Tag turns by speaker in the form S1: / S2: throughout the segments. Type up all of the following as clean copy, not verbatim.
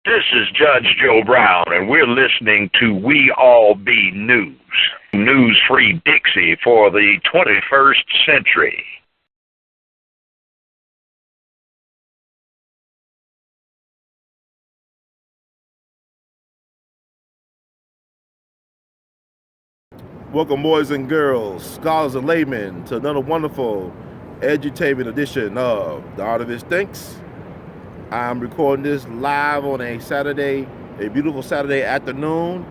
S1: This is Judge Joe Brown, and we're listening to We All Be News. News-free Dixie for the 21st century.
S2: Welcome, boys and girls, scholars and laymen, to another wonderful edutainment edition of ThaArtivistThINks. I'm recording this live on a Saturday, a beautiful Saturday afternoon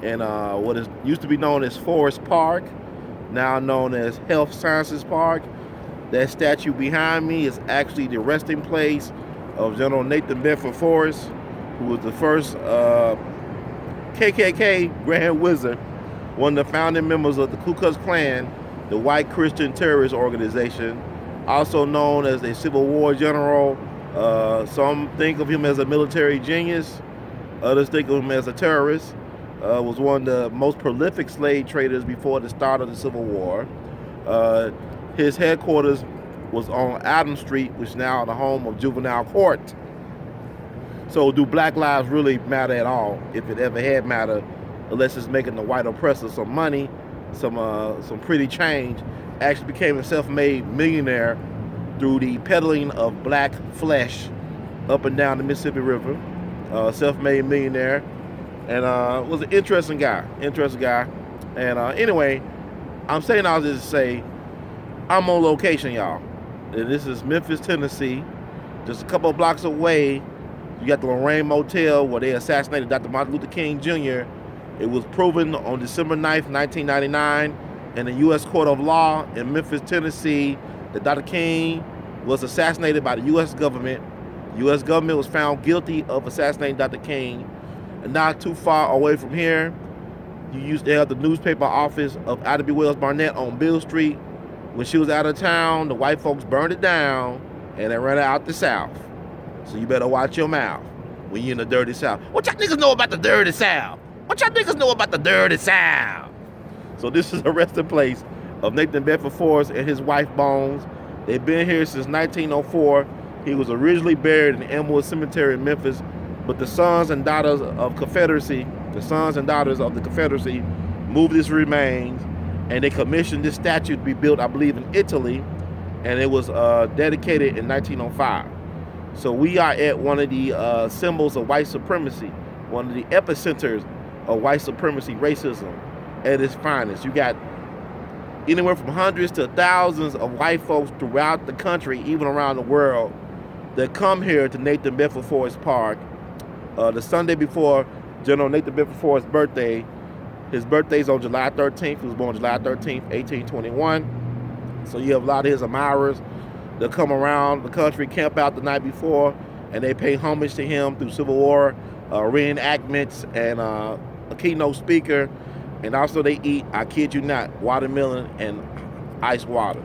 S2: in what is used to be known as Forest Park, now known as Health Sciences Park. That statue behind me is actually the resting place of General Nathan Bedford Forrest, who was the first KKK Grand Wizard, one of the founding members of the Ku Klux Klan, the white Christian terrorist organization, also known as a Civil War general. Some think of him as a military genius, others think of him as a terrorist. Was one of the most prolific slave traders before the start of the Civil War. His headquarters was on Adams Street, which is now the home of juvenile court. So do black lives really matter at all, if it ever had mattered, unless it's making the white oppressor some money, some pretty change? Actually became a self-made millionaire through the peddling of black flesh up and down the Mississippi River. Self-made millionaire, and was an interesting guy. And anyway, I'm saying all this to say, I'm on location, y'all. And this is Memphis, Tennessee. Just a couple of blocks away, you got the Lorraine Motel where they assassinated Dr. Martin Luther King Jr. It was proven on December 9th, 1999 in the U.S. Court of Law in Memphis, Tennessee, that Dr. King was assassinated by the U.S. government. The U.S. government was found guilty of assassinating Dr. King. And not too far away from here, you used to have the newspaper office of Ida B. Wells Barnett on Bill Street. When she was out of town, the white folks burned it down and they ran it out the South. So you better watch your mouth when you're in the dirty South. What y'all niggas know about the dirty South? What y'all niggas know about the dirty South? So this is a resting place of Nathan Bedford Forrest and his wife Bones. They've been here since 1904. He was originally buried in Elmwood Cemetery in Memphis, but the sons and daughters of the Confederacy moved his remains, and they commissioned this statue to be built, I believe, in Italy, and it was dedicated in 1905. So we are at one of the symbols of white supremacy, one of the epicenters of white supremacy, racism at its finest. You got anywhere from hundreds to thousands of white folks throughout the country, even around the world, that come here to Nathan Bedford Forrest Park the Sunday before General Nathan Bedford Forrest's birthday. His birthday's on July 13th. He was born July 13th, 1821. So you have a lot of his admirers that come around the country, camp out the night before, and they pay homage to him through Civil War reenactments and a keynote speaker. And also they eat, I kid you not, watermelon and ice water.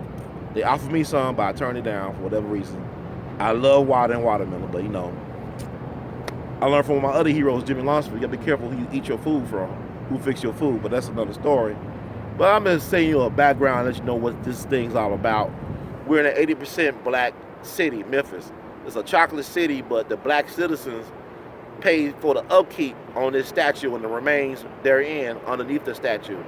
S2: They offered me some, but I turned it down for whatever reason. I love water and watermelon, but you know, I learned from my other heroes, Jimmy Lonsford, you gotta be careful who you eat your food from, who fix your food, but that's another story. But I'm just saying you a background, let you know what this thing's all about. We're in an 80% black city, Memphis. It's a chocolate city, but the black citizens paid for the upkeep on this statue and the remains therein underneath the statue.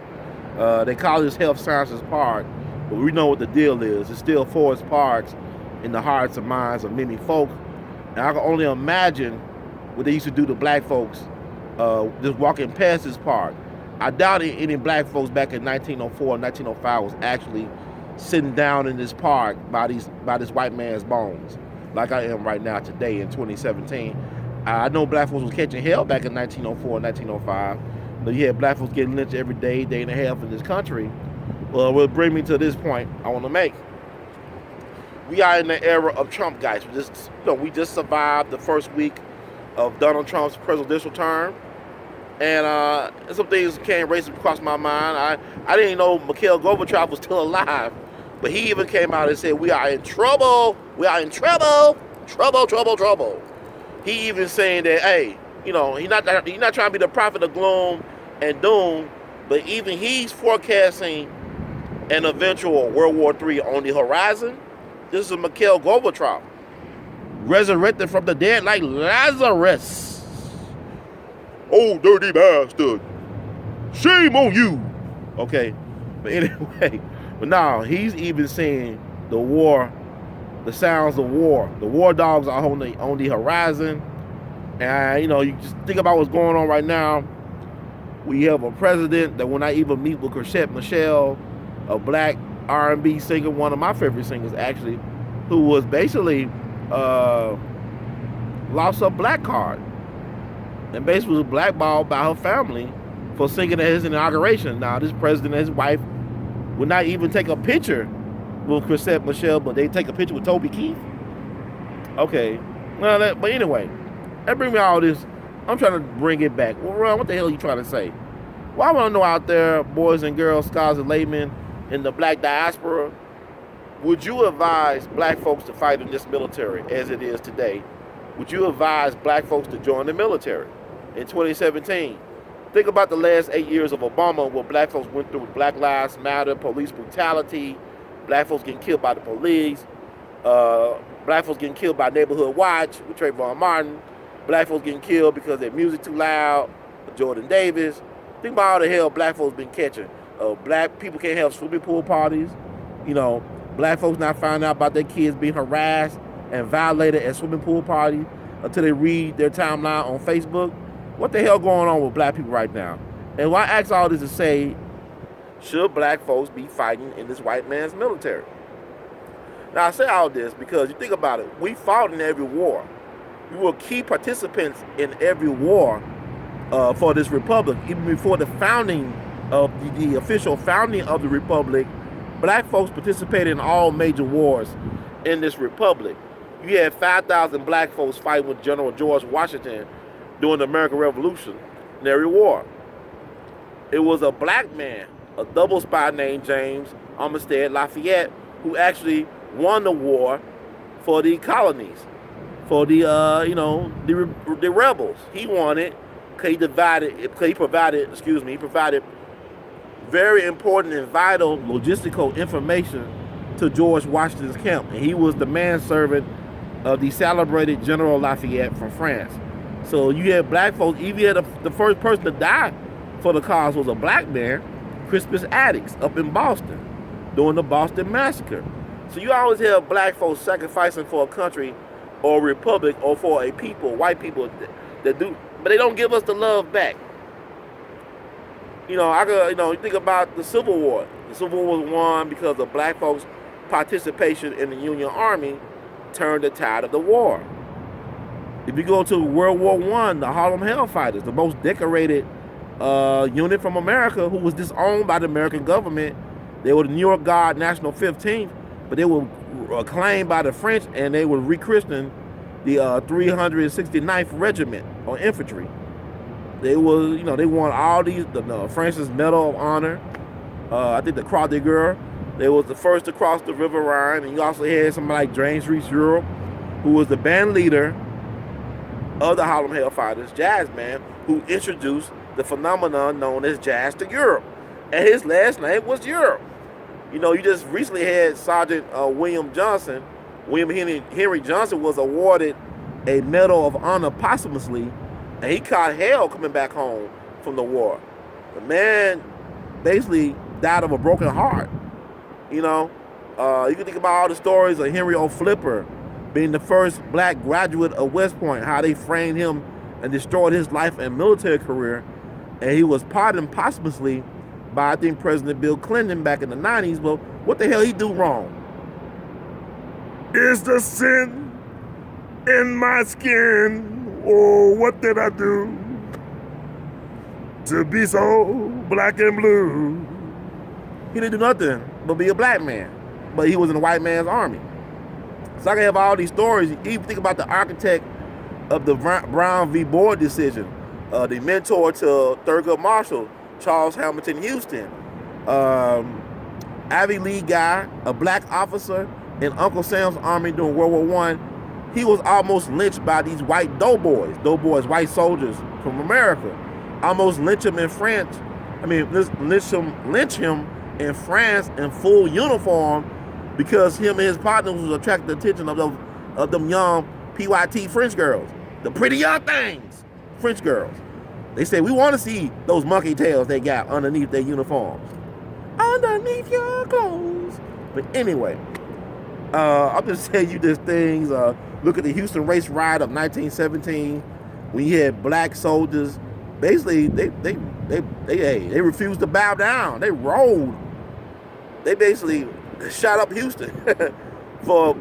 S2: They call this Health Sciences Park, but we know what the deal is. It's still Forest Parks in the hearts and minds of many folk. And I can only imagine what they used to do to black folks just walking past this park. I doubt any black folks back in 1904 and 1905 was actually sitting down in this park by this white man's bones, like I am right now today in 2017. I know black folks was catching hell back in 1904 and 1905, but you had black folks getting lynched every day and a half in this country. Well, will bring me to this point I want to make. We are in the era of TrumpGeist. We just survived the first week of Donald Trump's presidential term, and some things came racing across my mind. I didn't know Mikhail Gorbachev was still alive, but he even came out and said, "We are in trouble. We are in trouble. Trouble." He even saying that, hey, you know, he's not trying to be the prophet of gloom and doom, but even he's forecasting an eventual World War III on the horizon. This is Mikhail Gorbachev, resurrected from the dead like Lazarus. Oh, dirty bastard. Shame on you. Okay. But anyway, but now he's even saying the war, the sounds of war. The war dogs are on the horizon. And, you know, you just think about what's going on right now. We have a president that when I even meet with Chrisette Michelle, a black R&B singer, one of my favorite singers actually, who was basically lost a black card and basically was blackballed by her family for singing at his inauguration. Now, this president and his wife would not even take a picture with Chrisette Michelle, but they take a picture with Toby Keith. Okay, well, but anyway, that brings me all this. I'm trying to bring it back. Well, Ron, what the hell are you trying to say? Well, I want to know out there, boys and girls, scholars and laymen in the black diaspora, would you advise black folks to fight in this military as it is today? Would you advise black folks to join the military in 2017? Think about the last 8 years of Obama, what black folks went through with Black Lives Matter, police brutality, black folks getting killed by the police, black folks getting killed by Neighborhood Watch with Trayvon Martin, black folks getting killed because their music too loud, Jordan Davis. Think about all the hell black folks been catching. Black people can't have swimming pool parties. You know, black folks not finding out about their kids being harassed and violated at swimming pool parties until they read their timeline on Facebook. What the hell going on with black people right now? And why I ask all this to say, should black folks be fighting in this white man's military? Now I say all this because you think about it, we fought in every war. We were key participants in every war for this republic. Even before the founding of the official founding of the republic, black folks participated in all major wars in this republic. You had 5,000 black folks fighting with General George Washington during the American Revolutionary War. It was a black man, a double spy named James Armistead Lafayette, who actually won the war for the colonies, for the the rebels. He won it because he provided very important and vital logistical information to George Washington's camp, and he was the manservant of the celebrated General Lafayette from France. So you had black folks, even the first person to die for the cause was a black man, Crispus Attucks, up in Boston during the Boston Massacre. So you always have black folks sacrificing for a country or a republic or for a people, white people that do, but they don't give us the love back. You know, you think about the Civil War. The Civil War was won because of black folks' participation in the Union Army turned the tide of the war. If you go to World War I, the Harlem Hellfighters, the most decorated unit from America, who was disowned by the American government. They were the New York Guard National 15th, but they were claimed by the French, and they were rechristened the 369th Regiment or Infantry. They was, they won all these, the Francis Medal of Honor, I think the Croix de Guerre. They was the first to cross the River Rhine, and you also had somebody like James Reese Europe, who was the band leader of the Harlem Hellfighters, jazz man, who introduced the phenomenon known as jazz to Europe. And his last name was Europe. You just recently had Sergeant William Henry Johnson was awarded a Medal of Honor posthumously, and he caught hell coming back home from the war. The man basically died of a broken heart. You can think about all the stories of Henry O. Flipper being the first black graduate of West Point, how they framed him and destroyed his life and military career. And he was pardoned posthumously by, I think, President Bill Clinton back in the 90s. But what the hell he do wrong? Is the sin in my skin? Oh, what did I do to be so black and blue? He didn't do nothing but be a black man, but he was in the white man's army. So I can have all these stories. Even think about the architect of the Brown v. Board decision, the mentor to Thurgood Marshall, Charles Hamilton Houston, Ivy League guy, a black officer in Uncle Sam's army during World War I. He was almost lynched by these white doughboys, white soldiers from America. Almost lynch him in France. Lynch him in France in full uniform because him and his partners was attracting the attention of them young PYT French girls, the pretty young things, French girls. They say, we want to see those monkey tails they got underneath their uniforms. Underneath your clothes. But anyway, I'm just telling you these things. Look at the Houston race riot of 1917. When you had black soldiers, basically they refused to bow down. They rolled. They basically shot up Houston for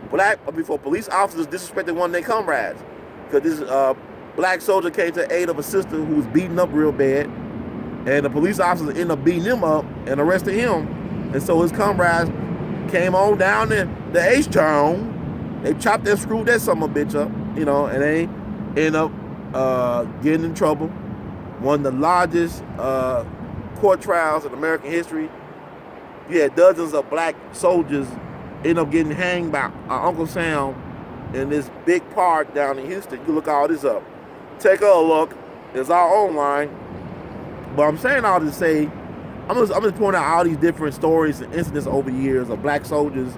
S2: police officers disrespecting one of their comrades. Because this black soldier came to the aid of a sister who was beaten up real bad, and the police officers ended up beating him up and arrested him. And so his comrades came on down the H-Town. They chopped and screwed that son of a bitch up, you know, and they ended up getting in trouble. One of the largest court trials in American history. You had dozens of black soldiers end up getting hanged by Uncle Sam in this big park down in Houston. You can look all this up. Take a look. It's all online. But I'm saying all this to say, I'm just pointing out all these different stories and incidents over the years of black soldiers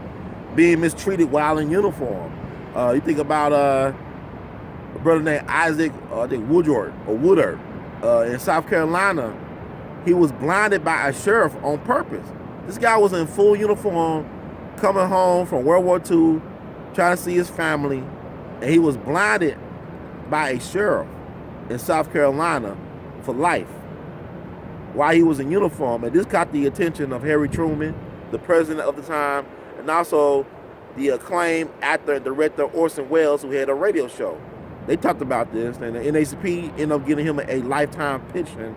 S2: being mistreated while in uniform. You think about a brother named Isaac, I think Woodard in South Carolina. He was blinded by a sheriff on purpose. This guy was in full uniform, coming home from World War II, trying to see his family, and he was blinded by a sheriff in South Carolina for life while he was in uniform. And this caught the attention of Harry Truman, the president of the time, and also the acclaimed actor and director Orson Welles, who had a radio show. They talked about this, and the NAACP ended up giving him a lifetime pension.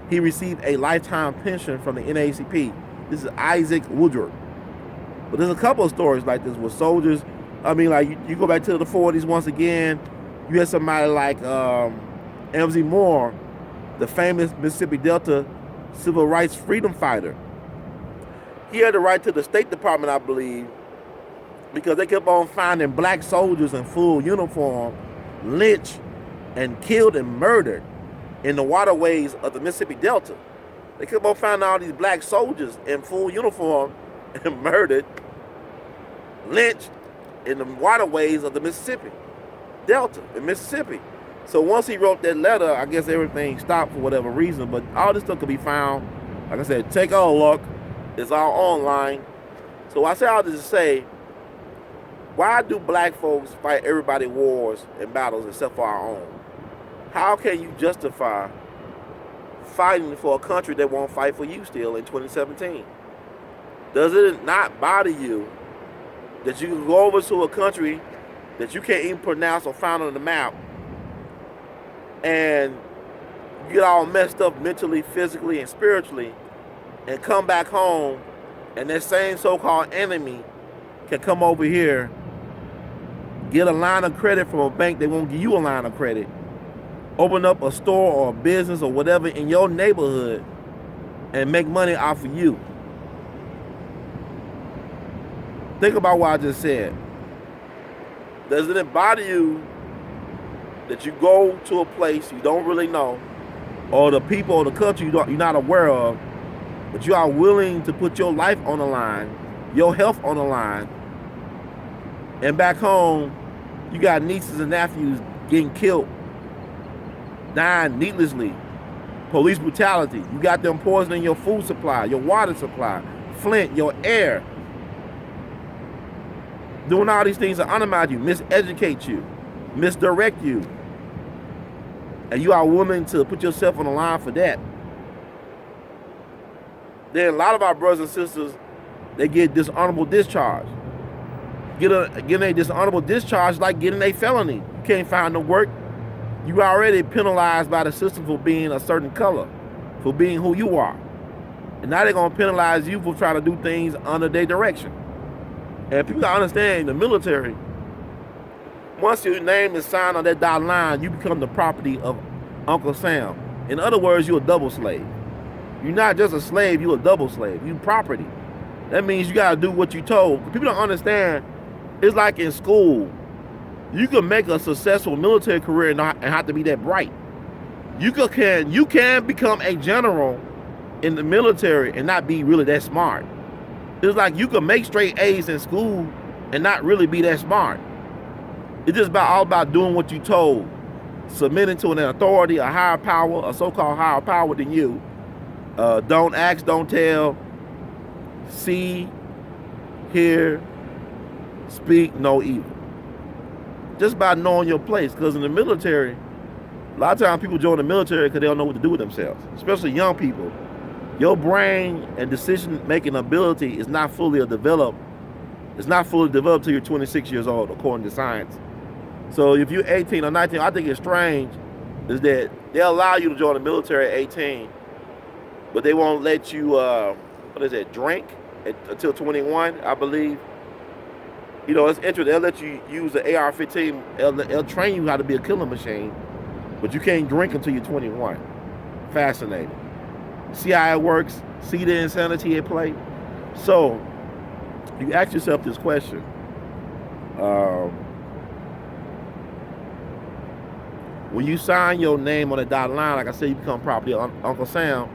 S2: He received a lifetime pension from the NAACP. This is Isaac Woodard. But there's a couple of stories like this with soldiers. I mean, like, you go back to the 40s once again, you had somebody like MZ Moore, the famous Mississippi Delta civil rights freedom fighter. He had the right to the State Department, I believe, because they kept on finding black soldiers in full uniform lynched and killed and murdered in the waterways of the Mississippi Delta. They kept on finding all these black soldiers in full uniform and murdered, lynched in the waterways of the Mississippi Delta in Mississippi. So once he wrote that letter, I guess everything stopped for whatever reason, but all this stuff could be found. Like I said, take a look. It's all online. So I say all this to say, why do black folks fight everybody's wars and battles except for our own? How can you justify fighting for a country that won't fight for you still in 2017? Does it not bother you that you can go over to a country that you can't even pronounce or find on the map and get all messed up mentally, physically, and spiritually, and come back home, and that same so-called enemy can come over here, get a line of credit from a bank that won't give you a line of credit, open up a store or a business or whatever in your neighborhood, and make money off of you? Think about what I just said. Doesn't it bother you that you go to a place you don't really know, or the people or the country you're not aware of, but you are willing to put your life on the line, your health on the line, and back home, you got nieces and nephews getting killed, dying needlessly, police brutality. You got them poisoning your food supply, your water supply, Flint, your air. Doing all these things to undermine you, miseducate you, misdirect you. And you are willing to put yourself on the line for that. Then a lot of our brothers and sisters, they get dishonorable discharge. Getting a dishonorable discharge is like getting a felony. You can't find no work. You are already penalized by the system for being a certain color, for being who you are. And now they're going to penalize you for trying to do things under their direction. And people gotta understand, the military, once your name is signed on that dotted line, you become the property of Uncle Sam. In other words, you're a double slave. You're not just a slave, you're a double slave. You're property. That means you gotta do what you're told. People don't understand, it's like in school. You can make a successful military career and have to be that bright. You can become a general in the military and not be really that smart. It's like you can make straight A's in school and not really be that smart. It's just all about doing what you're told. submitting to an authority, a higher power, a so-called higher power than you. Don't ask, don't tell. See, hear, speak no evil. Just by knowing your place. Because in the military, a lot of times people join the military because they don't know what to do with themselves, especially young people. Your brain and decision-making ability is not fully developed. It's not fully developed till you're 26 years old, according to science. So if you're 18 or 19, I think it's strange is that they'll allow you to join the military at 18, but they won't let you, drink until 21, I believe. You know, it's interesting. They'll let you use the AR-15. They'll train you how to be a killing machine, but you can't drink until you're 21. Fascinating. See how it works? See the insanity at play? So, you ask yourself this question. When you sign your name on the dotted line, like I said, you become property of Uncle Sam.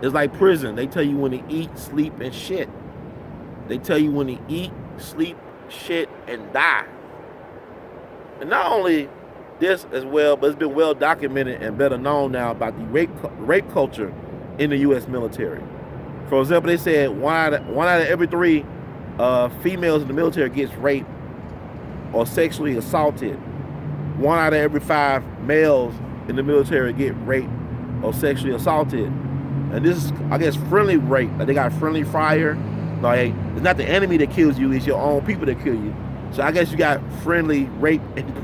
S2: It's like prison. They tell you when to eat, sleep, and shit. They tell you when to eat, sleep, shit, and die. And not only this as well, but it's been well documented and better known now about the rape culture in the U.S. military. For example, they said one out of every 3 females in the military gets raped or sexually assaulted. 1 out of every 5 males in the military get raped or sexually assaulted. And this is, I guess, friendly rape. Like they got friendly fire. Like, it's not the enemy that kills you, it's your own people that kill you. So I guess you got friendly rape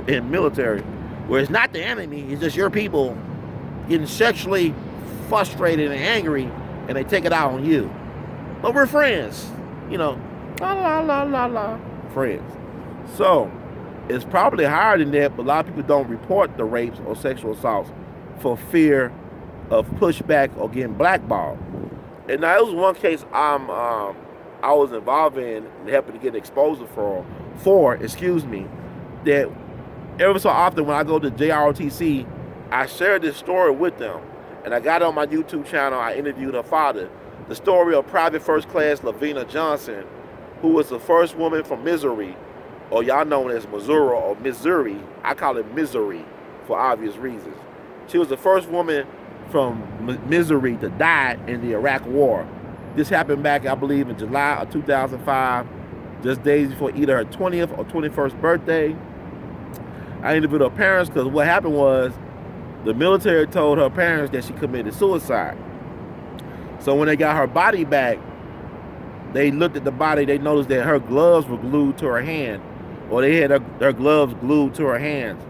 S2: in military, where it's not the enemy, it's just your people getting sexually frustrated and angry, and they take it out on you. But we're friends, you know, friends. So it's probably higher than that, but a lot of people don't report the rapes or sexual assaults for fear of pushback or getting blackballed. And now, it was one case I was involved in and helping to get exposure for, that every so often when I go to JROTC, I share this story with them. And I got it on my YouTube channel. I interviewed her father. The story of Private First Class Lavina Johnson, who was the first woman from Missouri, or y'all know it as Missouri or Missouri. I call it Missouri for obvious reasons. She was the first woman from Missouri to die in the Iraq War. This happened back, I believe, in July of 2005, just days before either her 20th or 21st birthday. I interviewed her parents because what happened was the military told her parents that she committed suicide. So when they got her body back, they looked at the body, they noticed that her gloves were glued to her hand, or they had her gloves glued to her hands.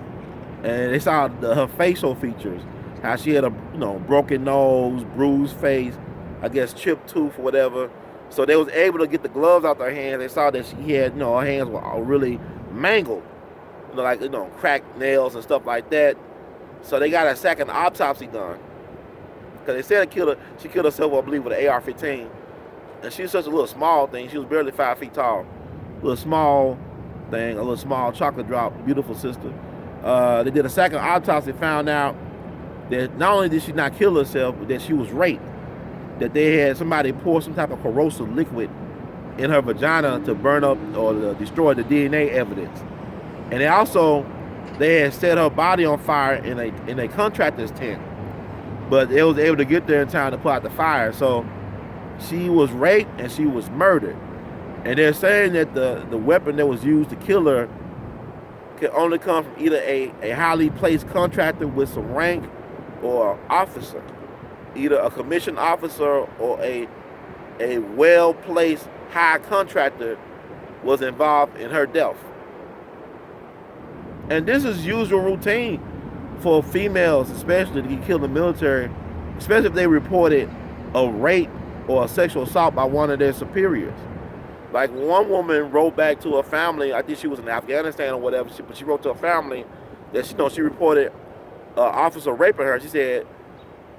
S2: And they saw her facial features, how she had a broken nose, bruised face, I guess chipped tooth or whatever. So they was able to get the gloves out their hands. They saw that she had, her hands were really mangled, cracked nails and stuff like that. So they got a second autopsy done, because they said she killed herself, I believe, with an AR-15. And she was such a little small thing. She was barely 5 feet tall. A little small thing, a little small chocolate drop, beautiful sister. They did a second autopsy, found out that not only did she not kill herself, but that she was raped. That they had somebody pour some type of corrosive liquid in her vagina to burn up or to destroy the DNA evidence. And they had set her body on fire in a contractor's tent, but they was able to get there in time to put out the fire. So she was raped and she was murdered. And they're saying that the weapon that was used to kill her could only come from either a highly placed contractor with some rank or officer, either a commissioned officer or a well-placed high contractor was involved in her death. And this is usual routine for females, especially to get killed in the military, especially if they reported a rape or a sexual assault by one of their superiors. Like one woman wrote back to her family, I think she was in Afghanistan or whatever, but she wrote to her family that she reported an officer raping her. She said,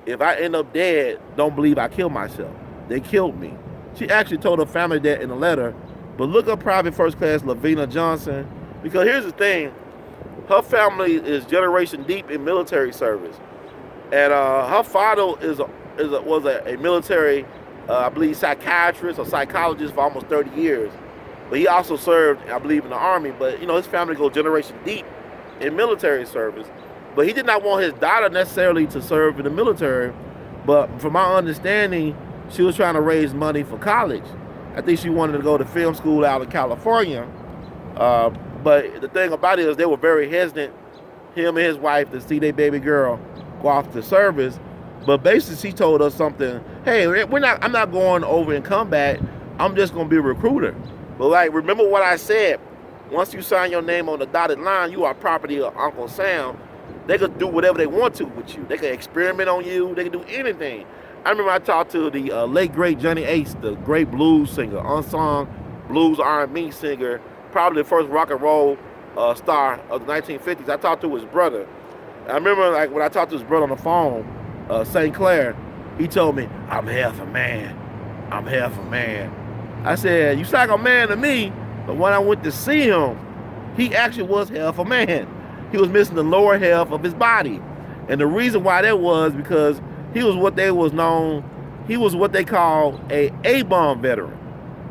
S2: "If I end up dead, don't believe I killed myself. They killed me." She actually told her family that in a letter. But look up Private First Class Lavina Johnson, because here's the thing. Her family is generation deep in military service. And her father was a military, I believe, psychiatrist or psychologist for almost 30 years. But he also served, I believe, in the Army. But, his family goes generation deep in military service. But he did not want his daughter necessarily to serve in the military. But from my understanding, she was trying to raise money for college. I think she wanted to go to film school out in California. But the thing about it is they were very hesitant, him and his wife, to see their baby girl go off to service. But basically she told us something, hey, I'm not going over in combat, I'm just gonna be a recruiter. But like, remember what I said, once you sign your name on the dotted line, you are property of Uncle Sam. They could do whatever they want to with you. They could experiment on you, they could do anything. I remember I talked to the late great Johnny Ace, the great blues singer, unsung blues R&B singer, probably the first rock and roll star of the 1950s. I talked to his brother. I remember like when I talked to his brother on the phone, St. Clair, he told me, I'm half a man. I'm half a man. I said, you sound like a man to me, but when I went to see him, he actually was half a man. He was missing the lower half of his body. And the reason why that was because he was what they call a A-bomb veteran.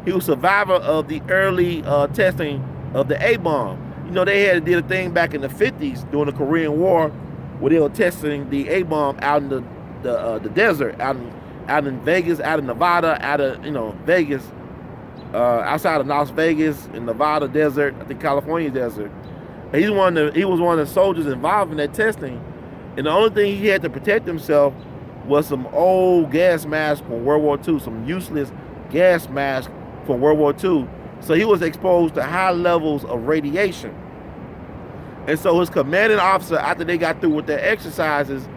S2: He was a survivor of the early testing of the A-bomb. You know, they had did a thing back in the 50s during the Korean War where they were testing the A-bomb out in the desert, out in Vegas, out in Nevada, out of, Vegas, outside of Las Vegas, in Nevada desert, I think California desert. And he was one of the soldiers involved in that testing. And the only thing he had to protect himself was some old gas mask from World War II, some useless gas mask from World War II. So he was exposed to high levels of radiation. And so his commanding officer, after they got through with their exercises,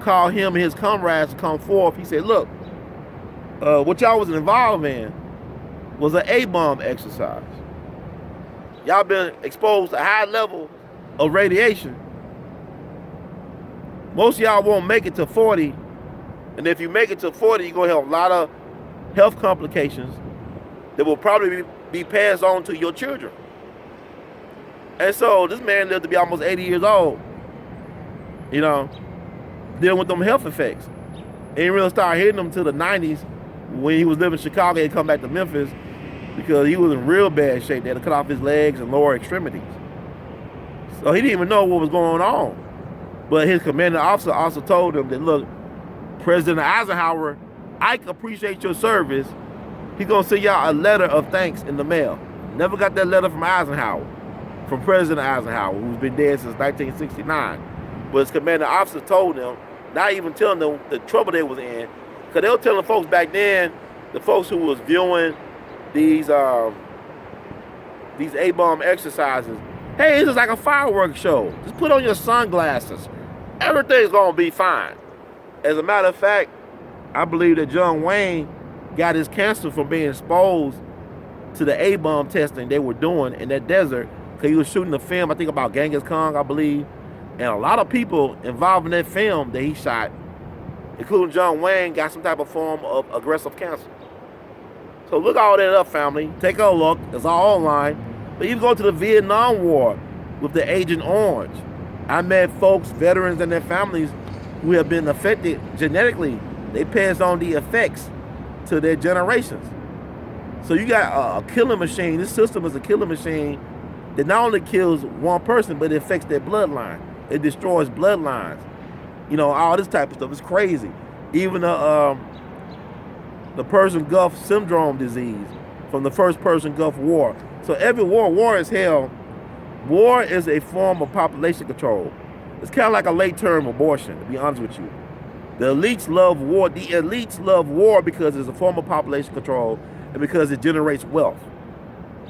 S2: called him and his comrades to come forth. He said, look, what y'all was involved in was an A-bomb exercise. Y'all been exposed to high levels of radiation. Most of y'all won't make it to 40. And if you make it to 40, you're going to have a lot of health complications that will probably be passed on to your children. And so this man lived to be almost 80 years old, dealing with them health effects. And he really started hitting them to the 90s when he was living in Chicago and come back to Memphis because he was in real bad shape. They had to cut off his legs and lower extremities. So he didn't even know what was going on. But his commanding officer also told him that, look, President Eisenhower, I appreciate your service. He's going to send y'all a letter of thanks in the mail. Never got that letter from Eisenhower, from President Eisenhower, who's been dead since 1969. But his commanding officer told them, not even telling them the trouble they was in, because they were telling folks back then, the folks who was viewing these A-bomb exercises, hey, this is like a fireworks show. Just put on your sunglasses. Everything's going to be fine. As a matter of fact, I believe that John Wayne got his cancer from being exposed to the A-bomb testing they were doing in that desert, because he was shooting a film, I think about Genghis Khan, I believe. And a lot of people involved in that film that he shot, including John Wayne, got some type of form of aggressive cancer. So look all that up, family. Take a look. It's all online. But even go to the Vietnam War with the Agent Orange. I met folks, veterans and their families, who have been affected genetically. They pass on the effects to their generations. So you got a killing machine. This system is a killing machine that not only kills one person, but it affects their bloodline. It destroys bloodlines. All this type of stuff. It's crazy. Even the Persian Gulf syndrome disease from the first Persian Gulf War. So every war is hell. War is a form of population control. It's kind of like a late-term abortion, to be honest with you. The elites love war. The elites love war because it's a form of population control and because it generates wealth.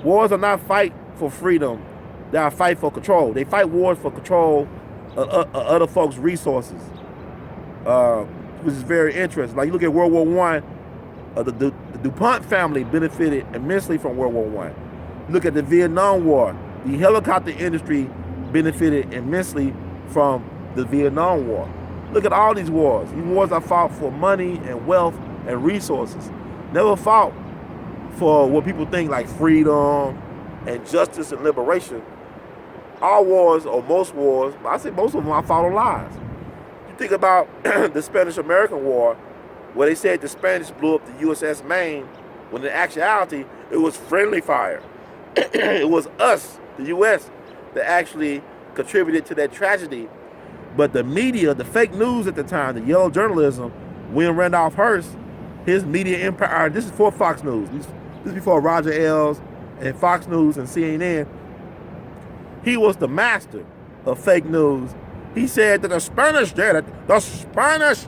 S2: Wars are not fight for freedom. They are fight for control. They fight wars for control of other folks' resources, which is very interesting. Like you look at World War I, the DuPont family benefited immensely from World War I. Look at the Vietnam War. The helicopter industry benefited immensely from the Vietnam War. Look at all these wars. These wars are fought for money and wealth and resources. Never fought for what people think like freedom and justice and liberation. All wars, or most wars, I say most of them, are fought on lies. You think about the Spanish-American War, where they said the Spanish blew up the USS Maine, when in actuality, it was friendly fire. It was us, the U.S., that actually contributed to that tragedy. But the media, the fake news at the time, the yellow journalism, William Randolph Hearst, his media empire, this is for Fox News. This is before Roger Ailes and Fox News and CNN. He was the master of fake news. He said that the Spanish did it. The Spanish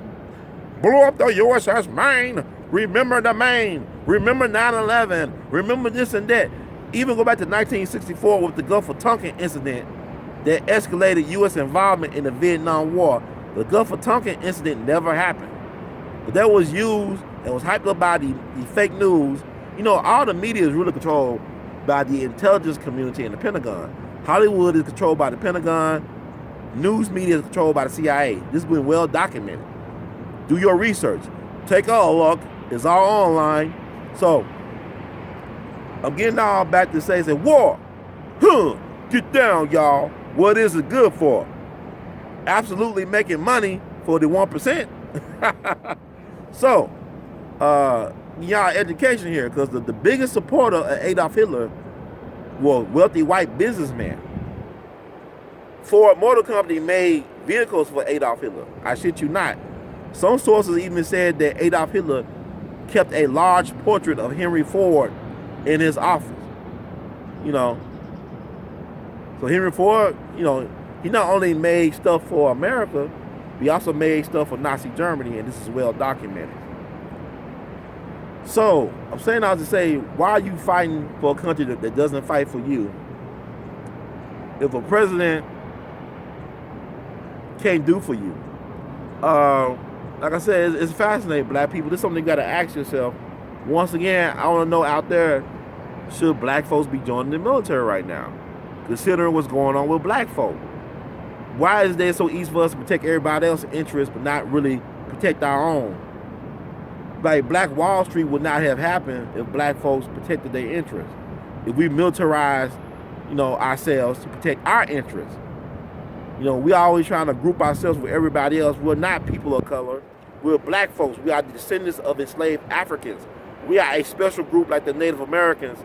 S2: blew up the USS Maine. Remember the Maine. Remember 9/11. Remember this and that. Even go back to 1964 with the Gulf of Tonkin incident that escalated U.S. involvement in the Vietnam War. The Gulf of Tonkin incident never happened. But that was used and was hyped up by the fake news. You know, all the media is really controlled by the intelligence community and the Pentagon. Hollywood is controlled by the Pentagon. News media is controlled by the CIA. This has been well documented. Do your research. Take a look. It's all online. So, I'm getting all back to say war. Get down, y'all. What is it good for? Absolutely making money for the 1%. So, y'all education here, because the biggest supporter of Adolf Hitler was wealthy white businessman. Ford Motor Company made vehicles for Adolf Hitler. I shit you not. Some sources even said that Adolf Hitler kept a large portrait of Henry Ford in his office. You know, so Henry Ford, you know, he not only made stuff for America, he also made stuff for Nazi Germany, and this is well documented. So, I'm saying all to say, why are you fighting for a country that doesn't fight for you? If a president can't do for you. Like I said, it's fascinating, black people. This is something you got to ask yourself. Once again, I want to know out there, should black folks be joining the military right now? Considering what's going on with black folk. Why is it so easy for us to protect everybody else's interests but not really protect our own? Like, Black Wall Street would not have happened if black folks protected their interests. If we militarized, you know, ourselves to protect our interests. You know, we always trying to group ourselves with everybody else. We're not people of color. We're black folks. We are the descendants of enslaved Africans. We are a special group like the Native Americans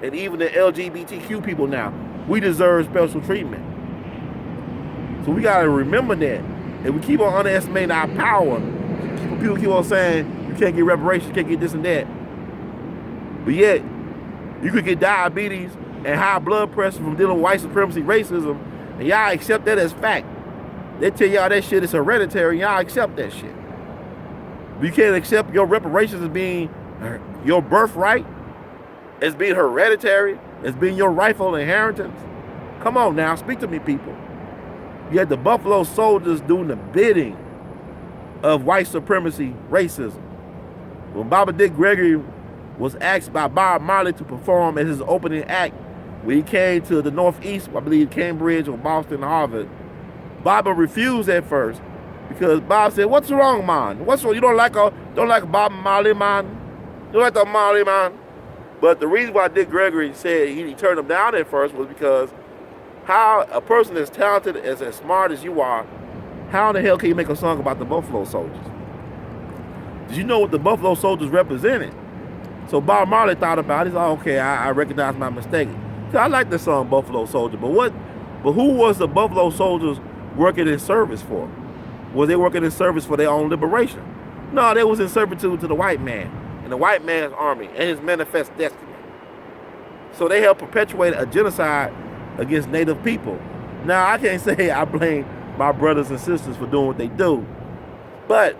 S2: and even the LGBTQ people now. We deserve special treatment. So we got to remember that. And we keep on underestimating our power. People keep on saying, you can't get reparations, you can't get this and that. But yet, you could get diabetes and high blood pressure from dealing with white supremacy, racism, and y'all accept that as fact. They tell y'all that shit is hereditary, y'all accept that shit. But you can't accept your reparations as being your birthright, as being hereditary, as being your rightful inheritance. Come on now, speak to me, people. You had the Buffalo Soldiers doing the bidding of white supremacy, racism. When Bobby Dick Gregory was asked by Bob Marley to perform as his opening act when he came to the Northeast, I believe Cambridge or Boston, Harvard, Bobby refused at first because Bob said, "What's wrong, man? What's wrong? You don't like Bob Marley, man? You don't like the Marley, man?" But the reason why Dick Gregory said he turned him down at first was because how a person as talented, as smart as you are, how in the hell can you make a song about the Buffalo Soldiers? Did you know what the Buffalo Soldiers represented? So Bob Marley thought about it. He said, "Oh, okay, I recognize my mistake." So I like the song Buffalo Soldier, but who was the Buffalo Soldiers working in service for? Was they working in service for their own liberation? No, they was in servitude to the white man and the white man's army and his manifest destiny. So they helped perpetuate a genocide against Native people. Now, I can't say I blame my brothers and sisters for doing what they do, but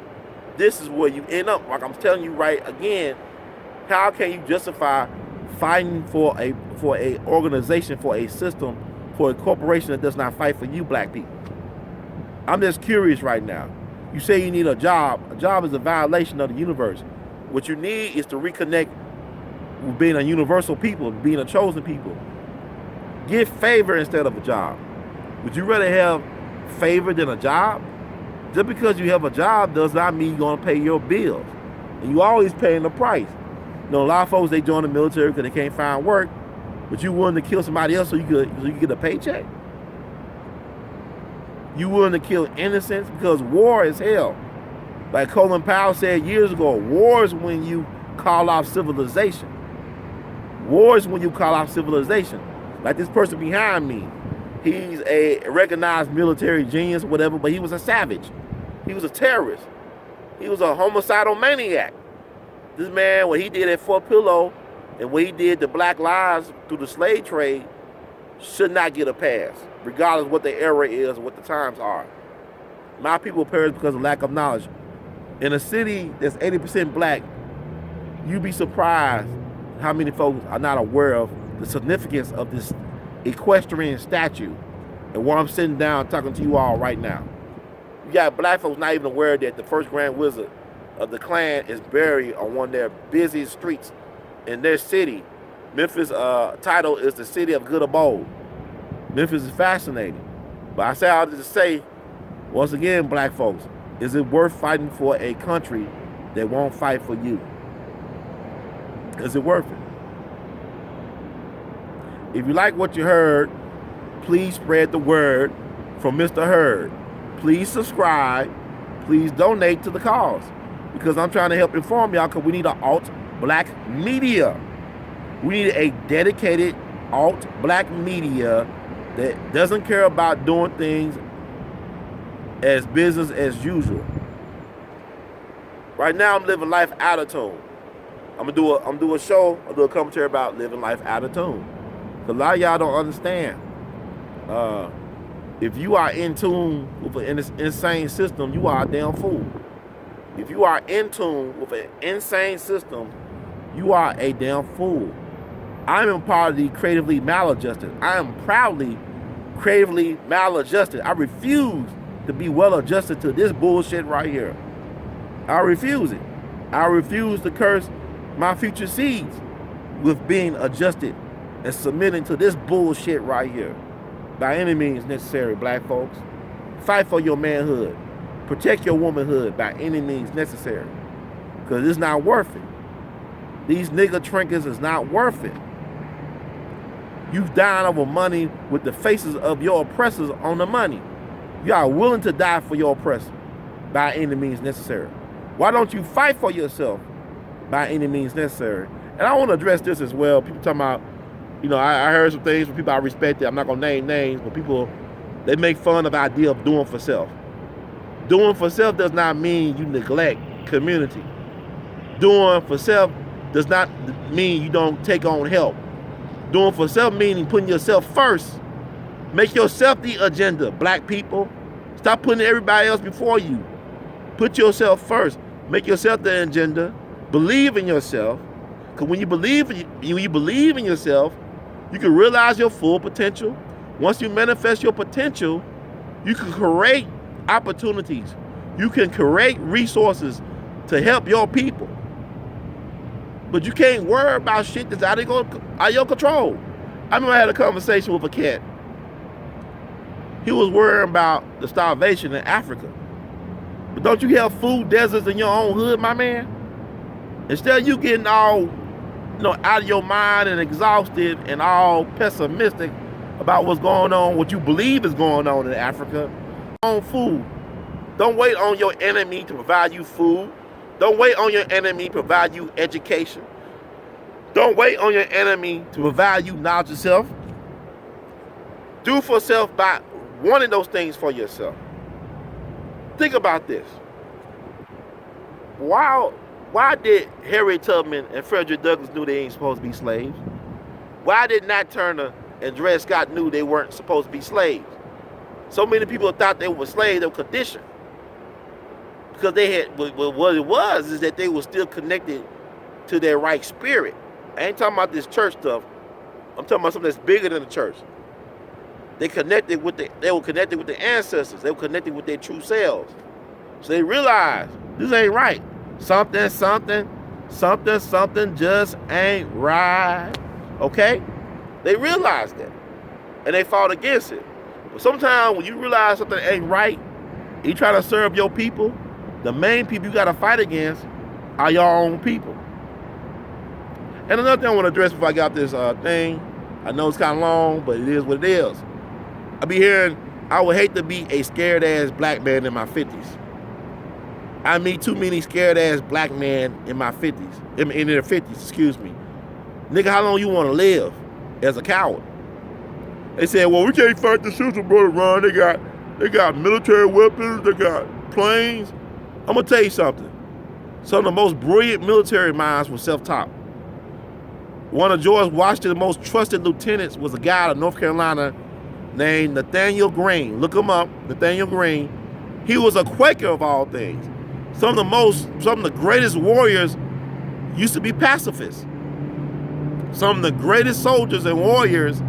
S2: this is where you end up. Like I'm telling you right again, how can you justify fighting for a organization, for a system, for a corporation that does not fight for you black people? I'm just curious right now. You say you need a job. A job is a violation of the universe. What you need is to reconnect with being a universal people, being a chosen people. Get favor instead of a job. Would you rather have favor than a job? Just because you have a job does not mean you're going to pay your bills. And you always paying the price. You know, a lot of folks, they join the military because they can't find work, but you willing to kill somebody else so you get a paycheck? You willing to kill innocents? Because war is hell. Like Colin Powell said years ago, war is when you call off civilization. War is when you call off civilization. Like this person behind me, He's a recognized military genius, whatever, but he was a savage. He was a terrorist. He was a homicidal maniac. This man, what he did at Fort Pillow and what he did to black lives through the slave trade should not get a pass, regardless of what the era is or what the times are. My people perish because of lack of knowledge. In a city that's 80% black, you'd be surprised how many folks are not aware of the significance of this equestrian statue and where I'm sitting down talking to you all right now. You got black folks not even aware that the first Grand Wizard of the Klan is buried on one of their busiest streets in their city. Memphis' title is the city of good abode. Memphis is fascinating. But I say all this to say, once again, black folks, is it worth fighting for a country that won't fight for you? Is it worth it? If you like what you heard, please spread the word from Mr. Heard. Please subscribe. Please donate to the cause. Because I'm trying to help inform y'all, because we need an alt-black media. We need a dedicated alt-black media that doesn't care about doing things as business as usual. Right now I'm living life out of tune. I'm gonna do a show, I'll do a commentary about living life out of tune. A lot of y'all don't understand. If you are in tune with an insane system, you are a damn fool. If you are in tune with an insane system, you are a damn fool. I am part of the creatively maladjusted. I am proudly creatively maladjusted. I refuse to be well adjusted to this bullshit right here. I refuse it. I refuse to curse my future seeds with being adjusted and submitting to this bullshit right here. By any means necessary, black folks. Fight for your manhood. Protect your womanhood by any means necessary. Because it's not worth it. These nigga trinkets is not worth it. You've died over money with the faces of your oppressors on the money. You are willing to die for your oppressor by any means necessary. Why don't you fight for yourself by any means necessary? And I want to address this as well. People talking about, you know, I heard some things from people I respected. I'm not going to name names, but people, they make fun of the idea of doing for self. Doing for self does not mean you neglect community. Doing for self does not mean you don't take on help. Doing for self meaning putting yourself first. Make yourself the agenda, black people. Stop putting everybody else before you. Put yourself first. Make yourself the agenda. Believe in yourself. Because when you believe in yourself, you can realize your full potential. Once you manifest your potential, you can create opportunities. You can create resources to help your people. But you can't worry about shit that's out of your control. I remember I had a conversation with a cat. He was worrying about the starvation in Africa. But don't you have food deserts in your own hood, my man? Instead of you getting all, you know, out of your mind and exhausted and all pessimistic about what's going on, what you believe is going on in Africa, on food. Don't wait on your enemy to provide you food. Don't wait on your enemy to provide you education. Don't wait on your enemy to provide you knowledge of self. Do for self by wanting those things for yourself. Think about this. Why did Harriet Tubman and Frederick Douglass knew they ain't supposed to be slaves? Why did Nat Turner and Dred Scott knew they weren't supposed to be slaves? So many people thought they were slaves, they were conditioned. Because they had, what it was is that they were still connected to their right spirit. I ain't talking about this church stuff. I'm talking about something that's bigger than the church. They were connected with the ancestors. They were connected with their true selves. So they realized this ain't right. Something just ain't right. Okay? They realized that. And they fought against it. But sometimes when you realize something ain't right, you try to serve your people, the main people you got to fight against are your own people. And another thing I want to address before I got this thing, I know it's kind of long, but it is what it is. I be hearing, I would hate to be a scared ass black man in my 50s. I meet too many scared ass black men in my 50s, in their 50s, excuse me. Nigga, how long you want to live as a coward? They said, well, we can't fight the system, brother Ron. They got military weapons, they got planes. I'm gonna tell you something. Some of the most brilliant military minds were self-taught. One of George Washington's most trusted lieutenants was a guy out of North Carolina named Nathaniel Greene. Look him up, Nathaniel Greene. He was a Quaker of all things. Some of the greatest warriors used to be pacifists. Some of the greatest soldiers and warriors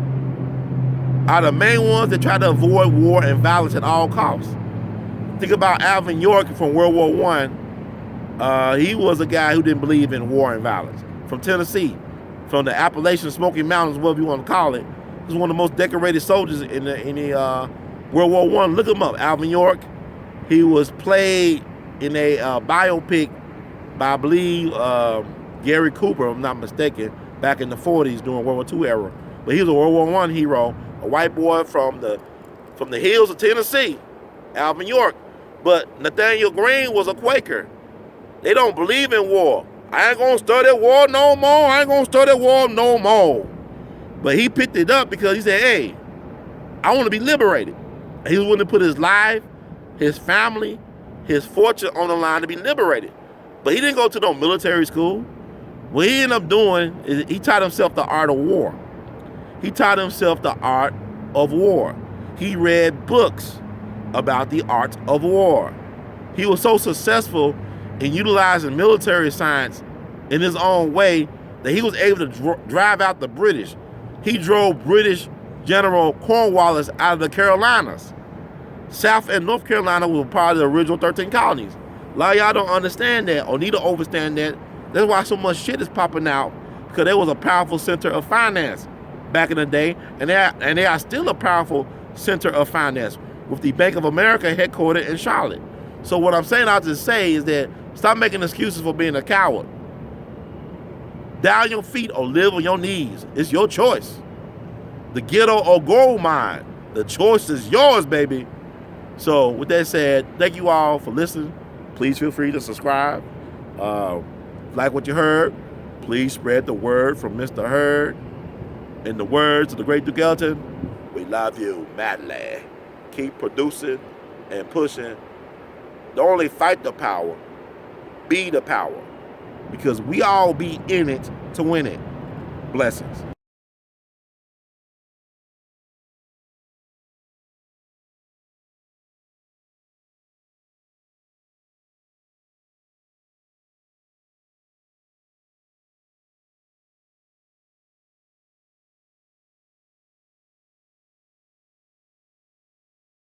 S2: are the main ones that try to avoid war and violence at all costs. Think about Alvin York from World War I. He was a guy who didn't believe in war and violence. From Tennessee, from the Appalachian Smoky Mountains, whatever you want to call it. He was one of the most decorated soldiers in the World War I. Look him up, Alvin York. He was played in a biopic by, I believe, Gary Cooper, if I'm not mistaken, back in the 40s during World War II era. But he was a World War I hero, a white boy from the hills of Tennessee, Alvin York. But Nathaniel Greene was a Quaker. They don't believe in war. I ain't gonna study war no more. I ain't gonna study war no more. But he picked it up because he said, hey, I want to be liberated. He was willing to put his life, his family, his fortune on the line to be liberated. But he didn't go to no military school. What he ended up doing is he taught himself the art of war. He taught himself the art of war. He read books about the art of war. He was so successful in utilizing military science in his own way that he was able to drive out the British. He drove British General Cornwallis out of the Carolinas. South and North Carolina were part of the original 13 colonies. A lot of y'all don't understand that or need to understand that. That's why so much shit is popping out, because there was a powerful center of finance back in the day, and they are still a powerful center of finance with the Bank of America headquartered in Charlotte. So what I'm saying out to say is that stop making excuses for being a coward. Die on your feet or live on your knees. It's your choice. The ghetto or gold mine. The choice is yours, baby. So with that said, thank you all for listening. Please feel free to subscribe. Like what you heard, please spread the word from Mr. Heard. In the words of the great Duke Ellington, we love you madly. Keep producing and pushing. Don't only fight the power, be the power. Because we all be in it to win it. Blessings.